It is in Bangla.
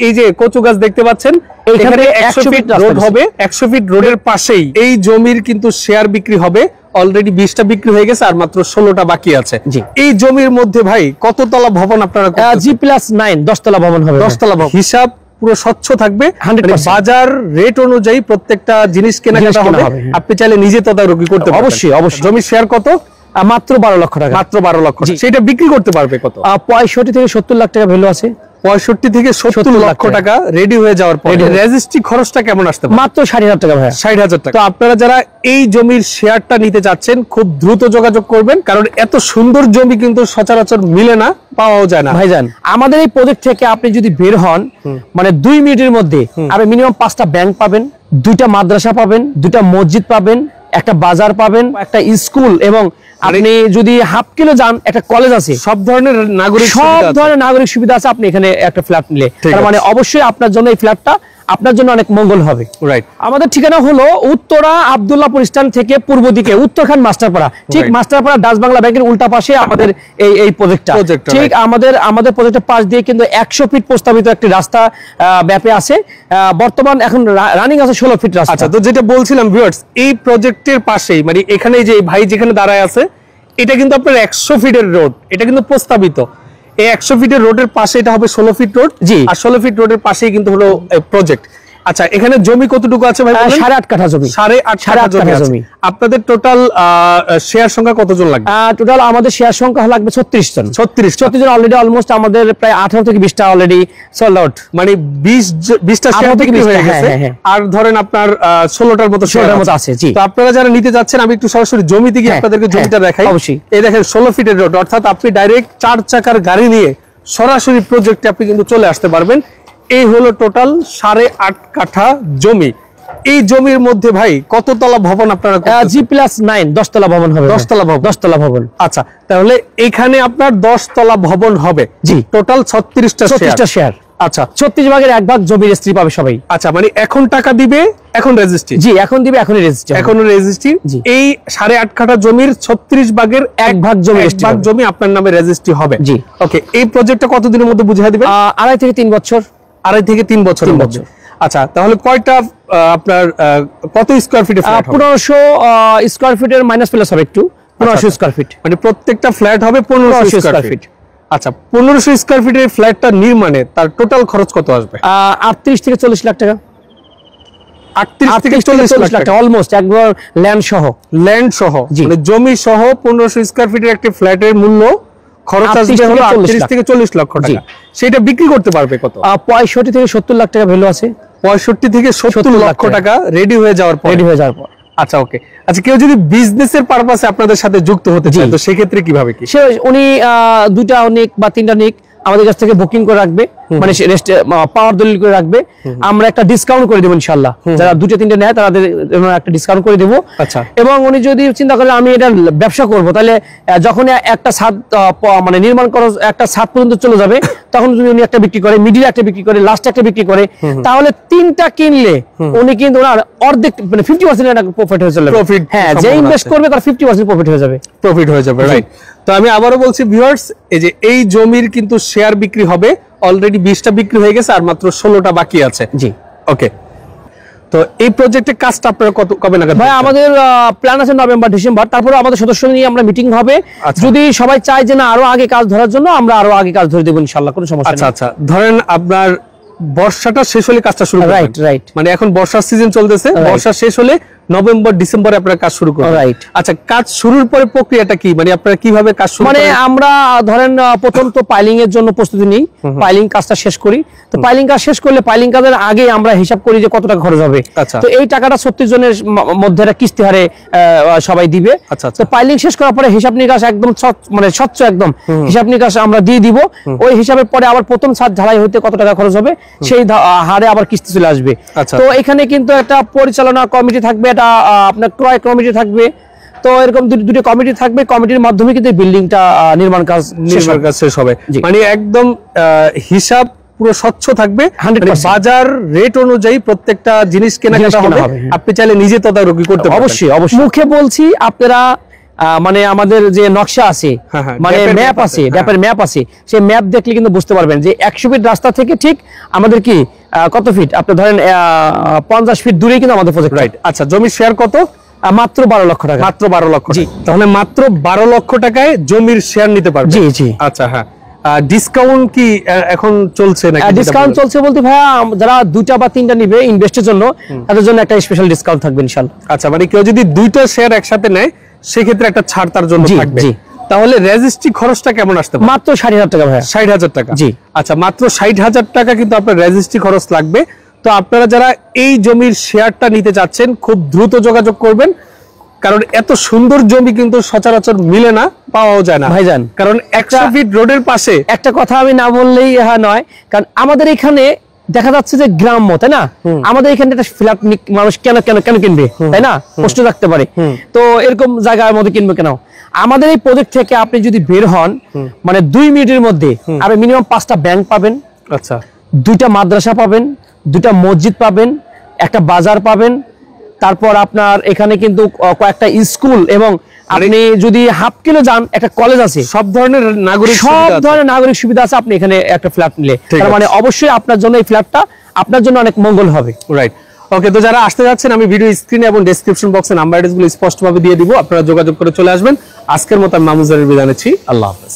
এই যে কচু গাছ দেখতে পাচ্ছেন, এখানে 100 ফিট রোড হবে। 100 ফিট রোডের পাশেই এই জমির কিন্তু শেয়ার বিক্রি হবে। অলরেডি 20টা বিক্রি হয়ে গেছে, আর মাত্র 16টা বাকি আছে। এই জমির মধ্যে ভাই কততলা ভবন আপনারা? G+9 10 তলা ভবন হবে। 10 তলা ভবন। হিসাব পুরো স্বচ্ছ থাকবে, বাজার রেট অনুযায়ী প্রত্যেকটা জিনিস কেনাকাটা হবে। আপনি চাইলে নিজে তদারকি করতে পারবেন। অবশ্যই অবশ্যই। জমির শেয়ার কত? মাত্র 12 লক্ষ টাকা। মাত্র 12 লক্ষ। সেটা বিক্রি করতে পারবে কত? 65 থেকে 70 লাখ টাকা ভ্যালু আছে। 65 থেকে 70 লক্ষ টাকা রেডি হয়ে যাওয়ার পর রেজিস্ট্রি খরচটা কেমন আসতে পারে? মাত্র 60,000 টাকা ভাই। 60,000 টাকা। তো আপনারা যারা এই জমির শেয়ারটা নিতে চাচ্ছেন খুব দ্রুত যোগাযোগ করবেন, কারণ এত সুন্দর জমি কিন্তু সচরাচর মিলে না, পাওয়াও যায় না। ভাইজান আমাদের এই প্রজেক্ট থেকে আপনি যদি বের হন মানে 2 মিনিটের মধ্যে আপনি মিনিমাম 5টা ব্যাংক পাবেন, 2টা মাদ্রাসা পাবেন, 2টা মসজিদ পাবেন, একটা বাজার পাবেন, একটা স্কুল, এবং আপনি যদি হাফ কিলো যান একটা কলেজ আছে। সব ধরনের নাগরিক সুবিধা আছে আপনি এখানে একটা ফ্ল্যাট নিলে। তার মানে অবশ্যই আপনার জন্য এই ফ্ল্যাটটা আপনার জন্য অনেক মঙ্গল হবে। রাইট। আমাদের ঠিকানা হলো উত্তরা আব্দুল্লাহপুর স্ট্যান্ড থেকে পূর্ব দিকে উত্তরখান মাস্টারপাড়া, ঠিক মাস্টারপাড়া ডাচ বাংলা ব্যাংকের উল্টা পাশে আমাদের এই প্রজেক্টটা। ঠিক আমাদের প্রজেক্টের পাশ দিয়ে কিন্তু 100 ফিট প্রস্তাবিত একটি রাস্তা ব্যাপে আছে। বর্তমান এখন রানিং আছে 16 ফিট রাস্তা। আচ্ছা, তো যেটা বলছিলাম ভিউয়ার্স, এই প্রজেক্টের পাশেই মানে এখানে যে ভাই যেখানে দাঁড়ায় আছে, এটা কিন্তু আপনার 100 ফিটের রোড। এটা কিন্তু প্রস্তাবিত। এই 100 ফিটের রোডের পাশে এটা হবে 16 ফিট রোড। জি। আর 16 ফিট রোডের পাশেই কিন্তু হলো প্রজেক্ট। আচ্ছা, এখানে জমি কতটুকু আছে ভাই? 8.5 কাঠা জমি। 8.5 কাঠা জমি। আপনাদের টোটাল শেয়ার সংখ্যা কতজন লাগবে? টোটাল আমাদের শেয়ার সংখ্যা লাগবে 36 জন। 36 জন অলরেডি অলমোস্ট আমাদের প্রায় 18 থেকে 20টা অলরেডি সোল্ড আউট। মানে 20টা শেয়ার বিক্রি হয়ে গেছে। আর ধরেন আপনার 16টার মতো আছে। জি। তো আপনারা যারা নিতে যাচ্ছেন, আমি একটু সরাসরি জমিতে গিয়ে আপনাদেরকে জমিটা দেখাই। অবশ্যই। এই দেখেন 16 ফিটের রোড, অর্থাৎ আপনি ডাইরেক্ট 4 চাকার গাড়ি নিয়ে সরাসরি প্রজেক্টে আপনি কিন্তু চলে আসতে পারবেন। এই হলো টোটাল 8.5 কাঠা জমি। এই জমির মধ্যে ভাই কততলা ভবন আপনারা? G+9 10 তলা ভবন হবে। 10 তলা ভবন। 10 তলা ভবন। আচ্ছা, তাহলে এখানে আপনার 10 তলা ভবন হবে। জি। টোটাল 36টা শেয়ার। আচ্ছা, 36 ভাগের 1 ভাগ জমি রেজিস্ট্রি পাবে সবাই। আচ্ছা, মানে এখন টাকা দিবে, এখন রেজিস্ট্রি? জি, এখন দিবে, এখনই রেজিস্ট্রি। এখনো রেজিস্ট্রি। এই 8.5 কাঠা জমির 36 ভাগের 1 ভাগ জমি আপনার নামে রেজিস্ট্রি হবে। জি। ওকে, এই প্রজেক্টটা কতদিনের মধ্যে বুঝিয়ে দিবেন? 2.5 থেকে 3 বছর। 2.5 থেকে 3 বছর। আচ্ছা, তাহলে কয়টা আপনার কত স্কয়ার ফিটের ফ্ল্যাট হবে? 1500 স্কয়ার ফিটের মাইনাস প্লাস হবে একটু। 1500 স্কয়ার ফিট। মানে প্রত্যেকটা ফ্ল্যাট হবে 1500 স্কয়ার ফিট। আচ্ছা, 1500 স্কয়ার ফিটের ফ্ল্যাটটা নির্মাণে তার টোটাল খরচ কত আসবে? 38 থেকে 40 লাখ টাকা। 38 থেকে 40 লাখ টাকা অলমোস্ট একবার ল্যান্ড সহ। মানে জমি সহ 1500 স্কয়ার ফিটের একটা ফ্ল্যাটের মূল্য খরচ আসবে হলো 38 থেকে 40 লক্ষ টাকা। সেটা বিক্রি করতে পারবে কত? 65 থেকে 70 লাখ টাকা ভ্যালু আছে। 65 থেকে 70 লক্ষ টাকা রেডি হয়ে যাওয়ার পর। আচ্ছা, ওকে। আচ্ছা, কেউ যদি বিজনেসের পারপাসে আপনাদের সাথে যুক্ত হতে চায়, তো সেক্ষেত্রে কিভাবে কি? উনি 2টা নিক বা 3টা নিক আমাদের কাছ থেকে বুকিং করে রাখবে, মানে পাওয়ার দলিল করে রাখবে। আমরা একটা ডিসকাউন্ট করে দেব ইনশাআল্লাহ। যারা 2টা 3টা নেয় তাদের একটা ডিসকাউন্ট করে দেব। আচ্ছা। এবং উনি যদি চিন্তা করেন আমি এটা ব্যবসা করব, তাহলে যখন একটা ছাদ মানে নির্মাণ খরচ একটা ছাদ পর্যন্ত চলে যাবে, তখন যদি উনি একটা বিক্রি করে, মিডিল একটা বিক্রি করে, লাস্ট একটা বিক্রি করে, তাহলে 3টা কিনলে উনি কিন্তু ওনার অর্ধেক মানে 50% একটা প্রফিট হয়ে যাবে। হ্যাঁ, যে ইনভেস্ট করবে তার 50% প্রফিট হয়ে যাবে। রাইট। তো আমি আবারও বলছি ভিউয়ার্স, এই যে এই জমির কিন্তু শেয়ার বিক্রি হবে। অলরেডি 20টা বিক্রি হয়ে গেছে, আর মাত্র 16টা বাকি আছে। জি। ওকে, তো এই প্রজেক্টের কাজটা আপনারা কবে নাগাদ? ভাই আমাদের প্ল্যান আছে নভেম্বর ডিসেম্বর, তারপরে আমাদের সদস্য নিয়ে আমরা মিটিং হবে। যদি সবাই চায় যে না আরো আগে কাজ ধরার জন্য, আমরা আরো আগে কাজ ধরে দেব ইনশাআল্লাহ, কোনো সমস্যা নেই। আচ্ছা, ধরেন আপনার বর্ষাটা শেষ হলে কাজটা শুরু করবেন। রাইট। মানে এখন বর্ষার সিজন চলতেছে, বর্ষা শেষ হলে নভেম্বর ডিসেম্বরে আপনারা কাজ শুরু করবেন। রাইট। আচ্ছা, কাজ শুরুর পরে প্রক্রিয়াটা কি? মানে আপনারা কিভাবে কাজ শুরু করেন? মানে আমরা ধরেন প্রথম তো পাইলিং এর জন্য প্রস্তুতি নিই, পাইলিং কাজটা শেষ করি। তো পাইলিং কাজ শেষ করলে পাইলিং কাজের আগে আমরা হিসাব করি যে কত টাকা খরচ হবে। তো এই টাকাটা 36 জনের মধ্যে একটা কিস্তি হারে সবাই দিবে। তো পাইলিং শেষ করার পরে হিসাব নিকাশ একদম মানে স্বচ্ছ একদম হিসাব নিকাশ আমরা দিয়ে দিব। ওই হিসাবের পরে আবার প্রথম ছাদ ঢালাই হইতে কত টাকা খরচ হবে সেই হারে আবার কিস্তি চলে আসবে। তো এখানে কিন্তু একটা পরিচালনা কমিটি থাকবে, এটা আপনার ক্রয় কমিটি থাকবে। তো এরকম দুটো কমিটি থাকবে, কমিটির মাধ্যমে কিন্তু বিল্ডিংটা নির্মাণ কাজ শেষ হবে। মানে একদম হিসাব পুরো স্বচ্ছ থাকবে, বাজার রেট অনুযায়ী প্রত্যেকটা জিনিস কেনাকাটা হবে। আপনি চাইলে নিজে তদারকি করতে পারবেন। অবশ্যই। মুখে বলছি, আপনারা মানে আমাদের যে নকশা আছে, মানে ম্যাপ আছে, ম্যাপের ম্যাপ আছে, সেই ম্যাপ দেখলে কিন্তু বুঝতে পারবেন যে 100 ফিট রাস্তা থেকে ঠিক আমাদের কি কত ফিট, আপনি ধরেন 50 ফিট দূরেই কিন্তু আমাদের প্রজেক্ট। রাইট। আচ্ছা, জমির শেয়ার কত? মাত্র 12 লক্ষ টাকা। মাত্র 12 লক্ষ। জি, তাহলে মাত্র 12 লক্ষ টাকায় জমির শেয়ার নিতে পারবে। জি জি। আচ্ছা, হ্যাঁ। ডিসকাউন্ট কি এখন চলছে নাকি? ডিসকাউন্ট চলছে বলতে ভাইয়া, যারা 2টা বা 3টা নিবে ইনভেস্টের জন্য, তাদের জন্য একটা স্পেশাল ডিসকাউন্ট থাকবে ইনশাআল্লাহ। আচ্ছা, মানে কেউ যদি 2টা শেয়ার একসাথে নেয় সেক্ষেত্রে একটা ছাড় তার জন্য থাকবে। জি। তাহলে রেজিস্ট্রি খরচটা কেমন আসতে পারে? মাত্র 60,000 টাকা ভাইয়া। 60,000 টাকা। জি। আচ্ছা, মাত্র 60,000 টাকা কিন্তু আপনার রেজিস্ট্রি খরচ লাগবে। তো আপনারা যারা এই জমির শেয়ারটা নিতে চাচ্ছেন খুব দ্রুত যোগাযোগ করবেন, কারণ এত সুন্দর জমি কিন্তু সচরাচর মিলে না, পাওয়াও যায় না ভাইজান। কারণ 100 ফিট রোডের পাশে। একটা কথা আমি না বললেই নয়, কারণ আমাদের এখানে দেখা যাচ্ছে যে গ্রাম্য, তাই না? আমাদের এখানে একটা ফ্ল্যাট মানুষ কেন কেন কেন কিনবে, তাই না? প্রশ্ন থাকতে পারে। তো এরকম জায়গার মধ্যে কিনবে কেন? আমাদের এই প্রজেক্ট থেকে আপনি যদি বের হন, মানে 2 মিনিটের মধ্যে আপনি মিনিমাম 5টা ব্যাংক পাবেন। আচ্ছা, 2টা মাদ্রাসা পাবেন, 2টা মসজিদ পাবেন, একটা বাজার পাবেন, তারপর আপনার এখানে কিন্তু কয়েকটা স্কুল, এবং আপনি যদি হাফ কিলো যান একটা কলেজ আছে। সব ধরনের নাগরিক সুবিধা আছে আপনি এখানে একটা ফ্ল্যাট নিলে। তার মানে অবশ্যই আপনার জন্য এই ফ্ল্যাটটা আপনার জন্য অনেক মঙ্গল হবে। রাইট। ওকে, তো যারা আসতে যাচ্ছেন আমি ভিডিও স্ক্রিনে এবং ডেসক্রিপশন বক্সে নাম্বার অ্যাড্রেসগুলো স্পষ্টভাবে দিয়ে দিব, আপনারা যোগাযোগ করে চলে আসবেন। আজকের মতো আমি মামুন জারির বিদায় নিচ্ছি। আল্লাহ হাফেজ।